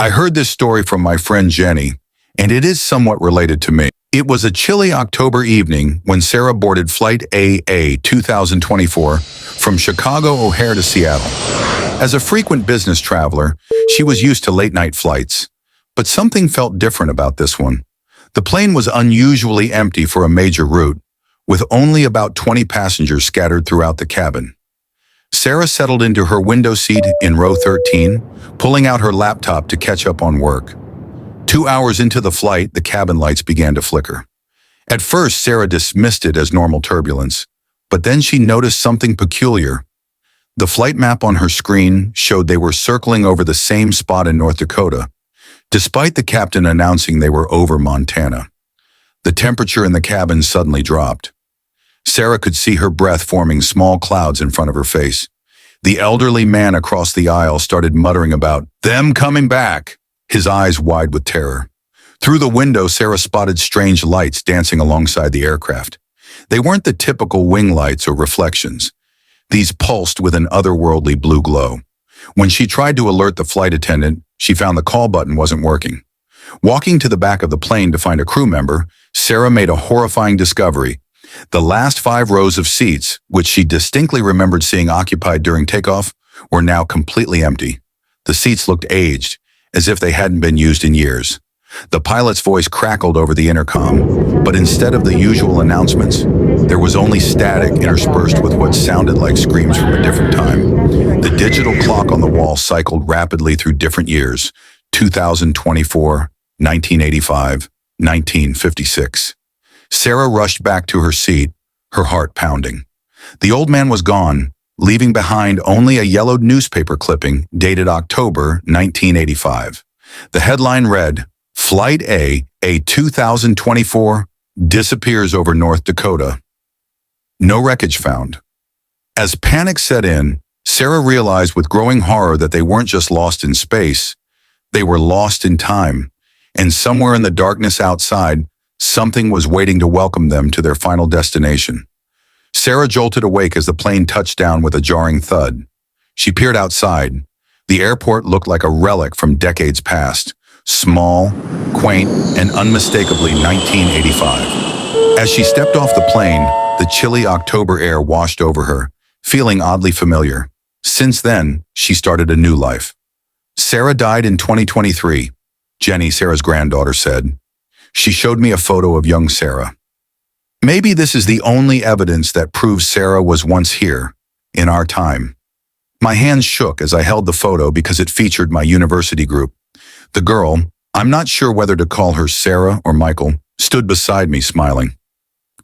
I heard this story from my friend Jenny, and it is somewhat related to me. It was a chilly October evening when Sarah boarded Flight AA 2024 from Chicago O'Hare to Seattle. As a frequent business traveler, she was used to late-night flights. But something felt different about this one. The plane was unusually empty for a major route, with only about 20 passengers scattered throughout the cabin. Sarah settled into her window seat in row 13, pulling out her laptop to catch up on work. 2 hours into the flight, the cabin lights began to flicker. At first, Sarah dismissed it as normal turbulence, but then she noticed something peculiar. The flight map on her screen showed they were circling over the same spot in North Dakota, despite the captain announcing they were over Montana. The temperature in the cabin suddenly dropped. Sarah could see her breath forming small clouds in front of her face. The elderly man across the aisle started muttering about them coming back, his eyes wide with terror. Through the window, Sarah spotted strange lights dancing alongside the aircraft. They weren't the typical wing lights or reflections. These pulsed with an otherworldly blue glow. When she tried to alert the flight attendant, she found the call button wasn't working. Walking to the back of the plane to find a crew member, Sarah made a horrifying discovery. The last 5 rows of seats, which she distinctly remembered seeing occupied during takeoff, were now completely empty. The seats looked aged, as if they hadn't been used in years. The pilot's voice crackled over the intercom, but instead of the usual announcements, there was only static interspersed with what sounded like screams from a different time. The digital clock on the wall cycled rapidly through different years: 2024, 1985, 1956. Sarah rushed back to her seat, her heart pounding. The old man was gone, leaving behind only a yellowed newspaper clipping dated October 1985. The headline read, "Flight A 2024 disappears over North Dakota. No wreckage found." As panic set in, Sarah realized with growing horror that they weren't just lost in space, they were lost in time, and somewhere in the darkness outside, something was waiting to welcome them to their final destination. Sarah jolted awake as the plane touched down with a jarring thud. She peered outside. The airport looked like a relic from decades past, small, quaint, and unmistakably 1985. As she stepped off the plane, the chilly October air washed over her, feeling oddly familiar. Since then, she started a new life. Sarah died in 2023, Jenny, Sarah's granddaughter, said. She showed me a photo of young Sarah. Maybe this is the only evidence that proves Sarah was once here, in our time. My hands shook as I held the photo because it featured my university group. The girl, I'm not sure whether to call her Sarah or Michael, stood beside me smiling.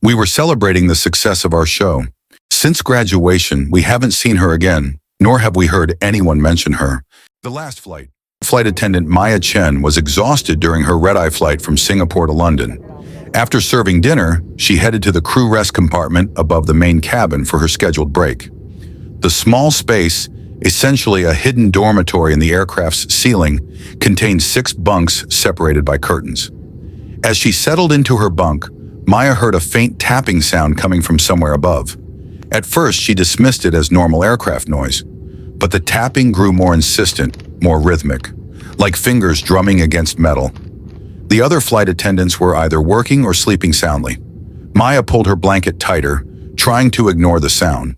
We were celebrating the success of our show. Since graduation, we haven't seen her again, nor have we heard anyone mention her. The last flight attendant Maya Chen was exhausted during her red-eye flight from Singapore to London. After serving dinner, she headed to the crew rest compartment above the main cabin for her scheduled break. The small space, essentially a hidden dormitory in the aircraft's ceiling, contained 6 bunks separated by curtains. As she settled into her bunk, Maya heard a faint tapping sound coming from somewhere above. At first, she dismissed it as normal aircraft noise, but the tapping grew more insistent, more rhythmic, like fingers drumming against metal. The other flight attendants were either working or sleeping soundly. Maya pulled her blanket tighter, trying to ignore the sound.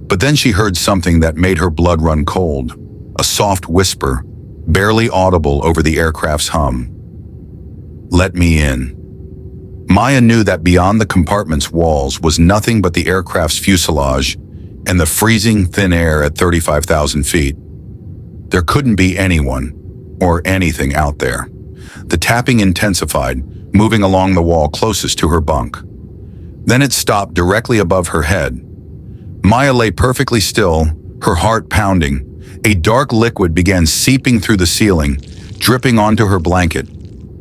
But then she heard something that made her blood run cold, a soft whisper, barely audible over the aircraft's hum. "Let me in." Maya knew that beyond the compartment's walls was nothing but the aircraft's fuselage and the freezing thin air at 35,000 feet. There couldn't be anyone or anything out there. The tapping intensified, moving along the wall closest to her bunk. Then it stopped directly above her head. Maya lay perfectly still, her heart pounding. A dark liquid began seeping through the ceiling, dripping onto her blanket.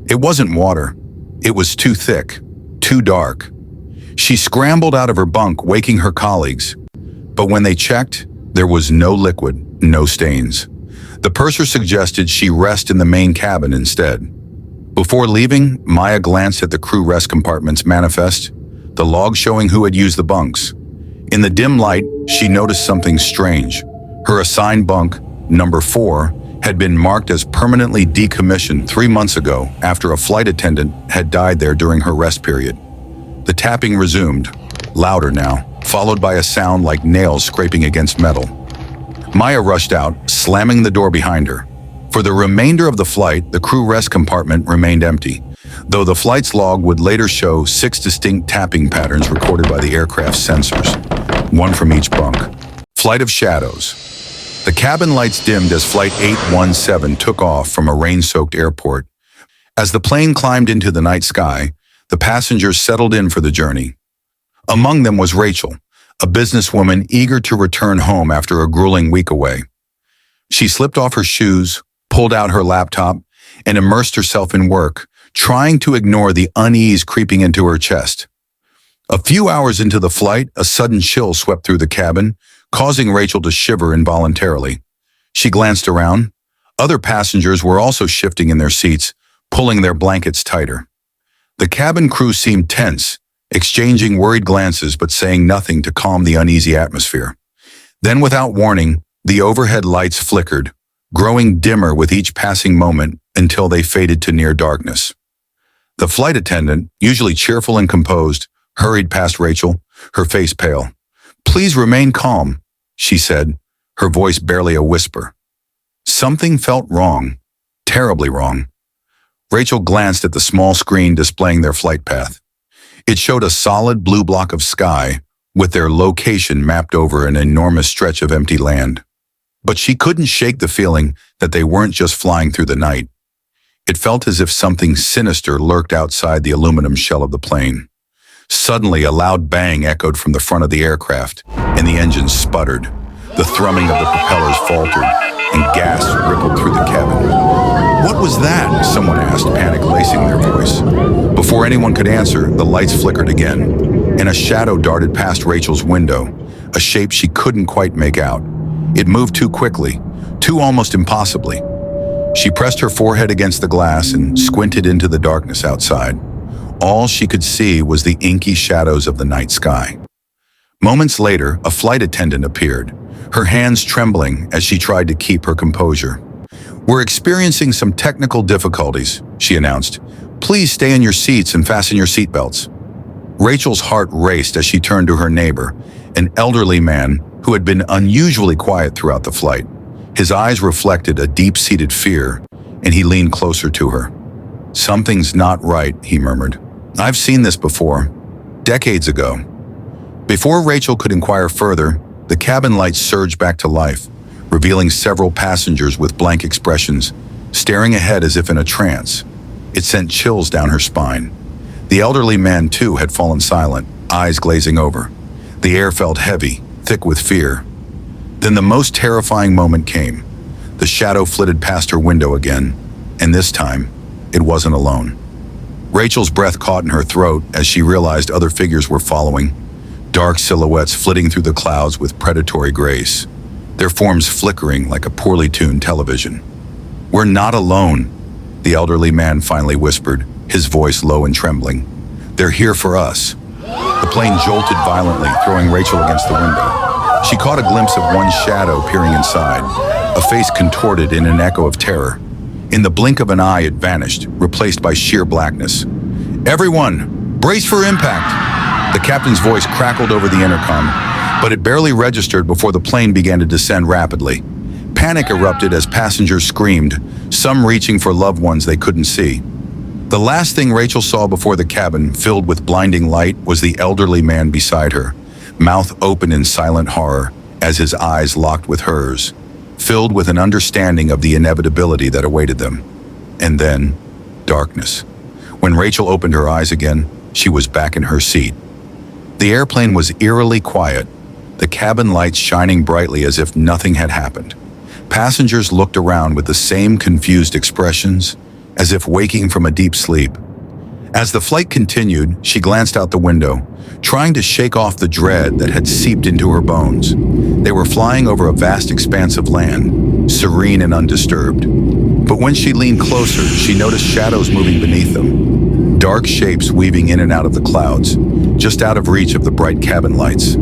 It wasn't water. It was too thick, too dark. She scrambled out of her bunk, waking her colleagues. But when they checked, there was no liquid, no stains. The purser suggested she rest in the main cabin instead. Before leaving, Maya glanced at the crew rest compartment's manifest, the log showing who had used the bunks. In the dim light, she noticed something strange. Her assigned bunk, number 4, had been marked as permanently decommissioned 3 months ago after a flight attendant had died there during her rest period. The tapping resumed, louder now, followed by a sound like nails scraping against metal. Maya rushed out, slamming the door behind her. For the remainder of the flight, the crew rest compartment remained empty, though the flight's log would later show 6 distinct tapping patterns recorded by the aircraft's sensors, one from each bunk. Flight of Shadows. The cabin lights dimmed as Flight 817 took off from a rain-soaked airport. As the plane climbed into the night sky, the passengers settled in for the journey. Among them was Rachel, a businesswoman eager to return home after a grueling week away. She slipped off her shoes, pulled out her laptop, and immersed herself in work, trying to ignore the unease creeping into her chest. A few hours into the flight, a sudden chill swept through the cabin, causing Rachel to shiver involuntarily. She glanced around. Other passengers were also shifting in their seats, pulling their blankets tighter. The cabin crew seemed tense, exchanging worried glances but saying nothing to calm the uneasy atmosphere. Then, without warning, the overhead lights flickered, growing dimmer with each passing moment until they faded to near darkness. The flight attendant, usually cheerful and composed, hurried past Rachel, her face pale. "Please remain calm," she said, her voice barely a whisper. Something felt wrong, terribly wrong. Rachel glanced at the small screen displaying their flight path. It showed a solid blue block of sky with their location mapped over an enormous stretch of empty land. But she couldn't shake the feeling that they weren't just flying through the night. It felt as if something sinister lurked outside the aluminum shell of the plane. Suddenly, a loud bang echoed from the front of the aircraft, and the engines sputtered. The thrumming of the propellers faltered, and gas rippled through the cabin. "What was that?" someone asked, panic lacing their voice. Before anyone could answer, the lights flickered again, and a shadow darted past Rachel's window, a shape she couldn't quite make out. It moved too quickly, too almost impossibly. She pressed her forehead against the glass and squinted into the darkness outside. All she could see was the inky shadows of the night sky. Moments later, a flight attendant appeared, her hands trembling as she tried to keep her composure. "We're experiencing some technical difficulties," she announced. "Please stay in your seats and fasten your seatbelts." Rachel's heart raced as she turned to her neighbor, an elderly man who had been unusually quiet throughout the flight. His eyes reflected a deep-seated fear, and he leaned closer to her. "Something's not right," he murmured. "I've seen this before, decades ago." Before Rachel could inquire further, the cabin lights surged back to life, revealing several passengers with blank expressions, staring ahead as if in a trance. It sent chills down her spine. The elderly man, too, had fallen silent, eyes glazing over. The air felt heavy, thick with fear. Then the most terrifying moment came. The shadow flitted past her window again, and this time, it wasn't alone. Rachel's breath caught in her throat as she realized other figures were following, dark silhouettes flitting through the clouds with predatory grace, their forms flickering like a poorly tuned television. "We're not alone," the elderly man finally whispered, his voice low and trembling. "They're here for us." The plane jolted violently, throwing Rachel against the window. She caught a glimpse of one shadow peering inside, a face contorted in an echo of terror. In the blink of an eye, it vanished, replaced by sheer blackness. "Everyone, brace for impact!" The captain's voice crackled over the intercom, but it barely registered before the plane began to descend rapidly. Panic erupted as passengers screamed, some reaching for loved ones they couldn't see. The last thing Rachel saw before the cabin, filled with blinding light, was the elderly man beside her, mouth open in silent horror as his eyes locked with hers, filled with an understanding of the inevitability that awaited them. And then, darkness. When Rachel opened her eyes again, she was back in her seat. The airplane was eerily quiet, the cabin lights shining brightly as if nothing had happened. Passengers looked around with the same confused expressions, as if waking from a deep sleep. As the flight continued, she glanced out the window, trying to shake off the dread that had seeped into her bones. They were flying over a vast expanse of land, serene and undisturbed. But when she leaned closer, she noticed shadows moving beneath them, dark shapes weaving in and out of the clouds, just out of reach of the bright cabin lights.